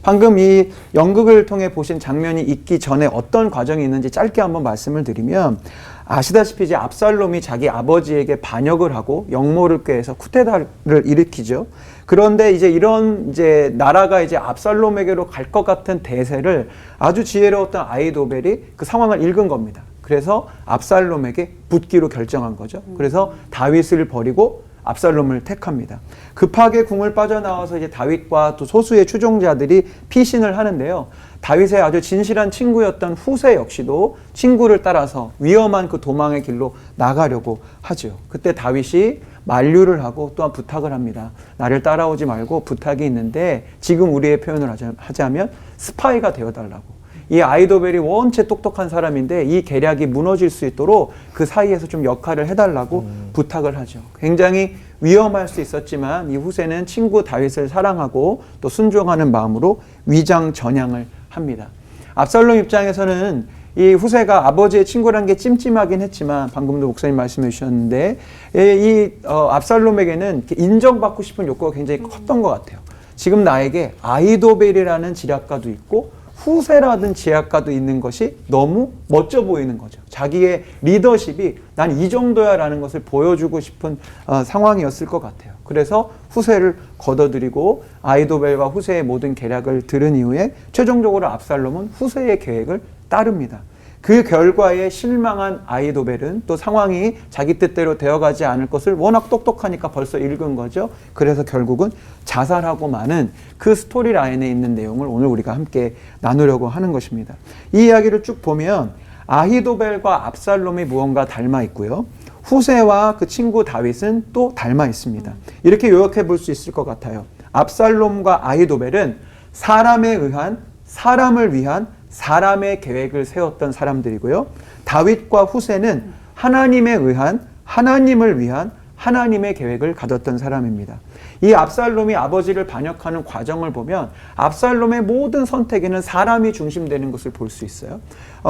방금 이 연극을 통해 보신 장면이 있기 전에 어떤 과정이 있는지 짧게 한번 말씀을 드리면, 아시다시피 이제 압살롬이 자기 아버지에게 반역을 하고 역모를 꾀해서 쿠데타를 일으키죠. 그런데 이제 이런 이제 나라가 이제 압살롬에게로 갈 것 같은 대세를 아주 지혜로웠던 아히도벨이 그 상황을 읽은 겁니다. 그래서 압살롬에게 붙기로 결정한 거죠. 그래서 다윗을 버리고 압살롬을 택합니다. 급하게 궁을 빠져나와서 이제 다윗과 또 소수의 추종자들이 피신을 하는데요. 다윗의 아주 진실한 친구였던 후세 역시도 친구를 따라서 위험한 그 도망의 길로 나가려고 하죠. 그때 다윗이 만류를 하고 또한 부탁을 합니다. 나를 따라오지 말고 부탁이 있는데, 지금 우리의 표현을 하자면 스파이가 되어달라고. 이 아히도벨이 원체 똑똑한 사람인데 이 계략이 무너질 수 있도록 그 사이에서 좀 역할을 해달라고 부탁을 하죠. 굉장히 위험할 수 있었지만 이 후세는 친구 다윗을 사랑하고 또 순종하는 마음으로 위장전향을 합니다. 압살롬 입장에서는 이 후세가 아버지의 친구라는 게 찜찜하긴 했지만, 방금도 목사님 말씀해 주셨는데, 이 압살롬에게는 인정받고 싶은 욕구가 굉장히 컸던 것 같아요. 지금 나에게 아히도벨이라는 지략가도 있고 후세라든 제약가도 있는 것이 너무 멋져 보이는 거죠. 자기의 리더십이 난 이 정도야 라는 것을 보여주고 싶은 상황이었을 것 같아요. 그래서 후세를 걷어들이고 아히도벨과 후세의 모든 계략을 들은 이후에 최종적으로 압살롬은 후세의 계획을 따릅니다. 그 결과에 실망한 아히도벨은 또 상황이 자기 뜻대로 되어가지 않을 것을 워낙 똑똑하니까 벌써 읽은 거죠. 그래서 결국은 자살하고 마는 그 스토리 라인에 있는 내용을 오늘 우리가 함께 나누려고 하는 것입니다. 이 이야기를 쭉 보면 아히도벨과 압살롬이 무언가 닮아 있고요. 후세와 그 친구 다윗은 또 닮아 있습니다. 이렇게 요약해 볼 수 있을 것 같아요. 압살롬과 아히도벨은 사람에 의한, 사람을 위한 사람의 계획을 세웠던 사람들이고요. 다윗과 후세는 하나님에 의한, 하나님을 위한 하나님의 계획을 가졌던 사람입니다. 이 압살롬이 아버지를 반역하는 과정을 보면 압살롬의 모든 선택에는 사람이 중심되는 것을 볼 수 있어요.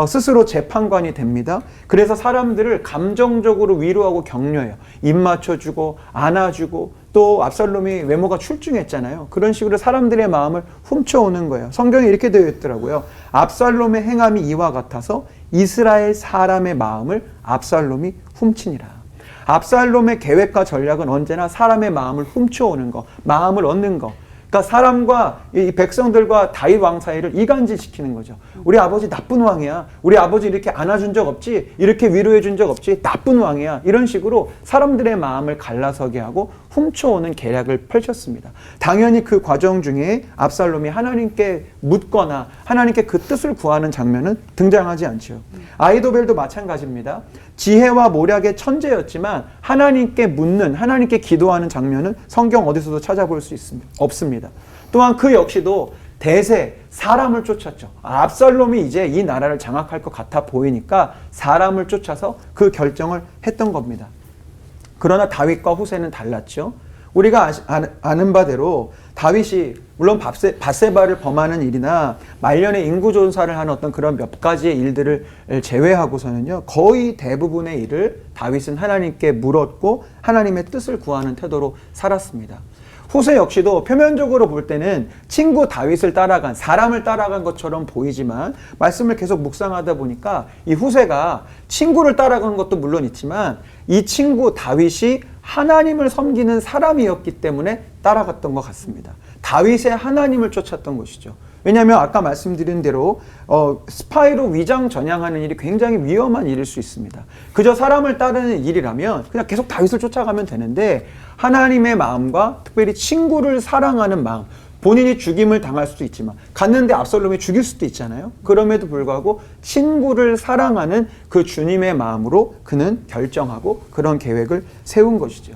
스스로 재판관이 됩니다. 그래서 사람들을 감정적으로 위로하고 격려해요. 입 맞춰주고 안아주고, 또 압살롬이 외모가 출중했잖아요. 그런 식으로 사람들의 마음을 훔쳐오는 거예요. 성경에 이렇게 되어 있더라고요. 압살롬의 행함이 이와 같아서 이스라엘 사람의 마음을 압살롬이 훔치니라. 압살롬의 계획과 전략은 언제나 사람의 마음을 훔쳐오는 거, 마음을 얻는 거. 그러니까 사람과 이 백성들과 다윗 왕 사이를 이간질시키는 거죠. 우리 아버지 나쁜 왕이야. 우리 아버지 이렇게 안아준 적 없지. 이렇게 위로해 준 적 없지. 나쁜 왕이야. 이런 식으로 사람들의 마음을 갈라서게 하고 훔쳐오는 계략을 펼쳤습니다. 당연히 그 과정 중에 압살롬이 하나님께 묻거나 하나님께 그 뜻을 구하는 장면은 등장하지 않죠. 아히도벨도 마찬가지입니다. 지혜와 모략의 천재였지만 하나님께 묻는, 하나님께 기도하는 장면은 성경 어디서도 찾아볼 수 없습니다. 또한 그 역시도 대세, 사람을 쫓았죠. 압살롬이 이제 이 나라를 장악할 것 같아 보이니까 사람을 쫓아서 그 결정을 했던 겁니다. 그러나 다윗과 후세는 달랐죠. 우리가 아는 바대로 다윗이 물론 밧세바를 범하는 일이나 말년에 인구조사를 하는 어떤 그런 몇 가지의 일들을 제외하고서는요, 거의 대부분의 일을 다윗은 하나님께 물었고 하나님의 뜻을 구하는 태도로 살았습니다. 후세 역시도 표면적으로 볼 때는 친구 다윗을 따라간, 사람을 따라간 것처럼 보이지만 말씀을 계속 묵상하다 보니까 이 후세가 친구를 따라간 것도 물론 있지만 이 친구 다윗이 하나님을 섬기는 사람이었기 때문에 따라갔던 것 같습니다. 다윗의 하나님을 쫓았던 것이죠. 왜냐하면 아까 말씀드린 대로 스파이로 위장 전향하는 일이 굉장히 위험한 일일 수 있습니다. 그저 사람을 따르는 일이라면 그냥 계속 다윗을 쫓아가면 되는데, 하나님의 마음과 특별히 친구를 사랑하는 마음, 본인이 죽임을 당할 수도 있지만 갔는데 압살롬이 죽일 수도 있잖아요. 그럼에도 불구하고 친구를 사랑하는 그 주님의 마음으로 그는 결정하고 그런 계획을 세운 것이죠.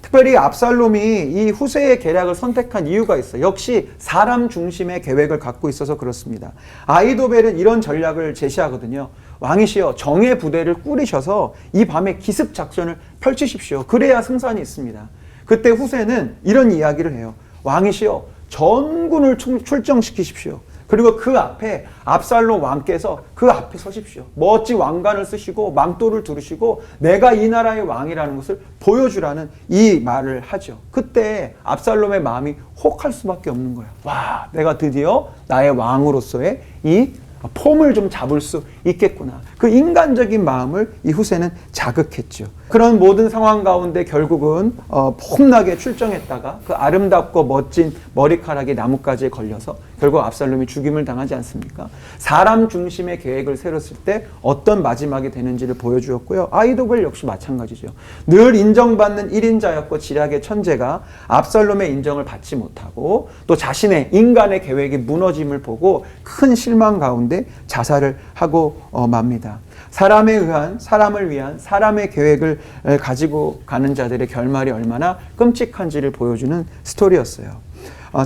특별히 압살롬이 이 후세의 계략을 선택한 이유가 있어요. 역시 사람 중심의 계획을 갖고 있어서 그렇습니다. 아히도벨은 이런 전략을 제시하거든요. 왕이시여, 정예 부대를 꾸리셔서 이 밤에 기습 작전을 펼치십시오. 그래야 승산이 있습니다. 그때 후세는 이런 이야기를 해요. 왕이시여, 전군을 출정시키십시오. 그리고 그 앞에 압살롬 왕께서 그 앞에 서십시오. 멋진 왕관을 쓰시고 망토를 두르시고 내가 이 나라의 왕이라는 것을 보여주라는 이 말을 하죠. 그때 압살롬의 마음이 혹할 수밖에 없는 거예요. 와, 내가 드디어 나의 왕으로서의 이 폼을 좀 잡을 수 있겠구나. 그 인간적인 마음을 이 후세는 자극했죠. 그런 모든 상황 가운데 결국은 폼나게 출정했다가 그 아름답고 멋진 머리카락이 나뭇가지에 걸려서 결국 압살롬이 죽임을 당하지 않습니까? 사람 중심의 계획을 세웠을 때 어떤 마지막이 되는지를 보여주었고요. 아히도벨 역시 마찬가지죠. 늘 인정받는 1인자였고 지략의 천재가 압살롬의 인정을 받지 못하고 또 자신의 인간의 계획이 무너짐을 보고 큰 실망 가운데 자살을 하고 맙니다. 사람에 의한, 사람을 위한 사람의 계획을 가지고 가는 자들의 결말이 얼마나 끔찍한지를 보여주는 스토리였어요.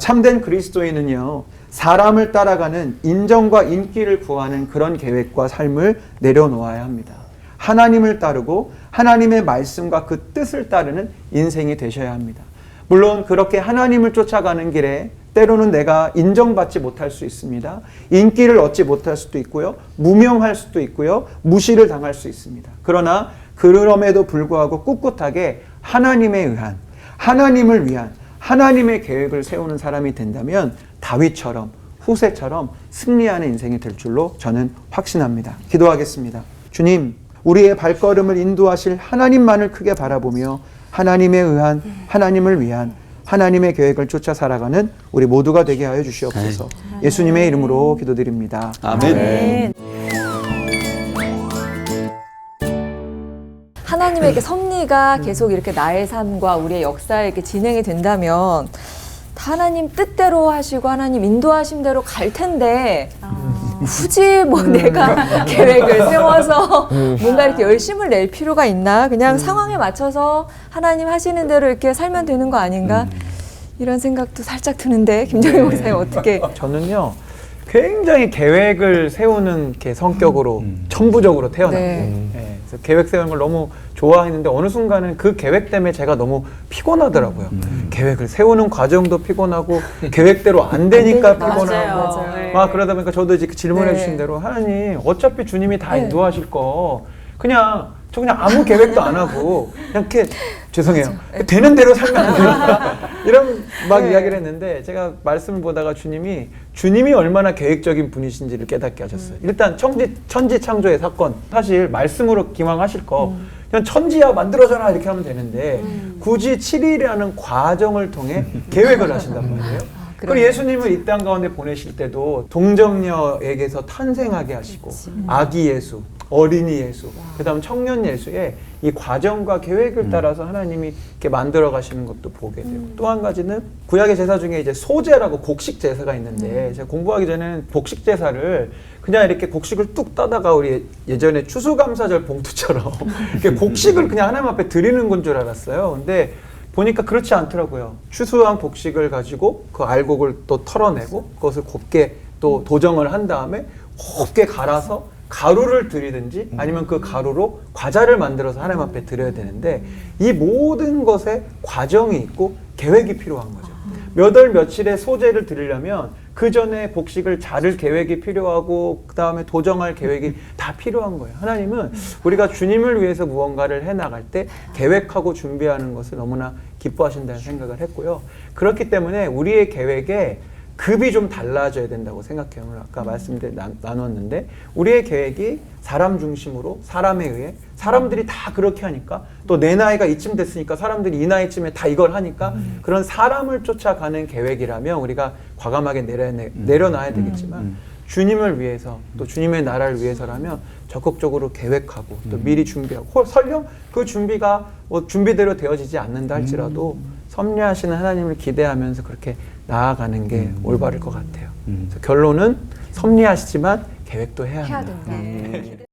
참된 그리스도인은요, 사람을 따라가는 인정과 인기를 구하는 그런 계획과 삶을 내려놓아야 합니다. 하나님을 따르고 하나님의 말씀과 그 뜻을 따르는 인생이 되셔야 합니다. 물론 그렇게 하나님을 쫓아가는 길에 때로는 내가 인정받지 못할 수 있습니다. 인기를 얻지 못할 수도 있고요. 무명할 수도 있고요. 무시를 당할 수 있습니다. 그러나 그럼에도 불구하고 꿋꿋하게 하나님에 의한, 하나님을 위한 하나님의 계획을 세우는 사람이 된다면 다윗처럼 후세처럼 승리하는 인생이 될 줄로 저는 확신합니다. 기도하겠습니다. 주님, 우리의 발걸음을 인도하실 하나님만을 크게 바라보며 하나님에 의한, 하나님을 위한 하나님의 계획을 쫓아 살아가는 우리 모두가 되게 하여 주시옵소서. 예수님의 이름으로 기도드립니다. 아멘. 하나님에게 섭리가 계속 이렇게 나의 삶과 우리의 역사에 이렇게 진행이 된다면 하나님 뜻대로 하시고 하나님 인도하심대로 갈 텐데 굳이 뭐 내가 계획을 세워서 뭔가 이렇게 열심을 낼 필요가 있나? 그냥 상황에 맞춰서 하나님 하시는 대로 이렇게 살면 되는 거 아닌가? 이런 생각도 살짝 드는데 김정희 목사님 어떻게? 저는요, 굉장히 계획을 세우는 성격으로 천부적으로 태어났고 그래서 계획 세우는 걸 너무 좋아했는데 어느 순간은 그 계획 때문에 제가 너무 피곤하더라고요. 계획을 세우는 과정도 피곤하고 계획대로 안 되니까 피곤하고 맞아요. 막 그러다 보니까 저도 이제 질문해 주신 대로 하나님 어차피 주님이 다 인도하실 거 그냥 저 그냥 아무 계획도 안 하고 그냥 이렇게 죄송해요. 되는 대로 살면 안 될까? 이런 막 이야기를 했는데 제가 말씀을 보다가 주님이 얼마나 계획적인 분이신지를 깨닫게 하셨어요. 일단 천지 창조의 사건 사실 말씀으로 기왕하실 거 그냥 천지야 만들어져라 이렇게 하면 되는데 굳이 7일이라는 과정을 통해 계획을 하신단 말이에요. 그리고 예수님을 이 땅 가운데 보내실 때도 동정녀에게서 탄생하게 하시고 아기 예수, 어린이 예수, 그 다음 청년 예수의 이 과정과 계획을 따라서 하나님이 이렇게 만들어 가시는 것도 보게 되고 또 한 가지는 구약의 제사 중에 이제 소제라고 곡식 제사가 있는데 제가 공부하기 전에는 곡식 제사를 그냥 이렇게 곡식을 뚝 따다가 우리 예전에 추수감사절 봉투처럼 이렇게 곡식을 그냥 하나님 앞에 드리는 건 줄 알았어요. 근데 보니까 그렇지 않더라고요. 추수한 곡식을 가지고 그 알곡을 또 털어내고 그것을 곱게 또 도정을 한 다음에 곱게 갈아서 가루를 드리든지 아니면 그 가루로 과자를 만들어서 하나님 앞에 드려야 되는데 이 모든 것에 과정이 있고 계획이 필요한 거죠. 몇 월 며칠에 소제를 드리려면 그 전에 곡식을 자를 계획이 필요하고 그 다음에 도정할 계획이 다 필요한 거예요. 하나님은 우리가 주님을 위해서 무언가를 해나갈 때 계획하고 준비하는 것을 너무나 기뻐하신다는 생각을 했고요. 그렇기 때문에 우리의 계획에 급이 좀 달라져야 된다고 생각해요. 오늘 아까 나눴는데 우리의 계획이 사람 중심으로 사람에 의해 사람들이 다 그렇게 하니까 또 내 나이가 이쯤 됐으니까 사람들이 이 나이쯤에 다 이걸 하니까 그런 사람을 쫓아가는 계획이라면 우리가 과감하게 내려놔야 되겠지만 주님을 위해서 또 주님의 나라를 위해서라면 적극적으로 계획하고 또 미리 준비하고 설령 그 준비가 뭐 준비대로 되어지지 않는다 할지라도 섭리하시는 하나님을 기대하면서 그렇게 나아가는 게 올바를 것 같아요. 그래서 결론은 섭리하시지만 계획도 해야 한다. 된다.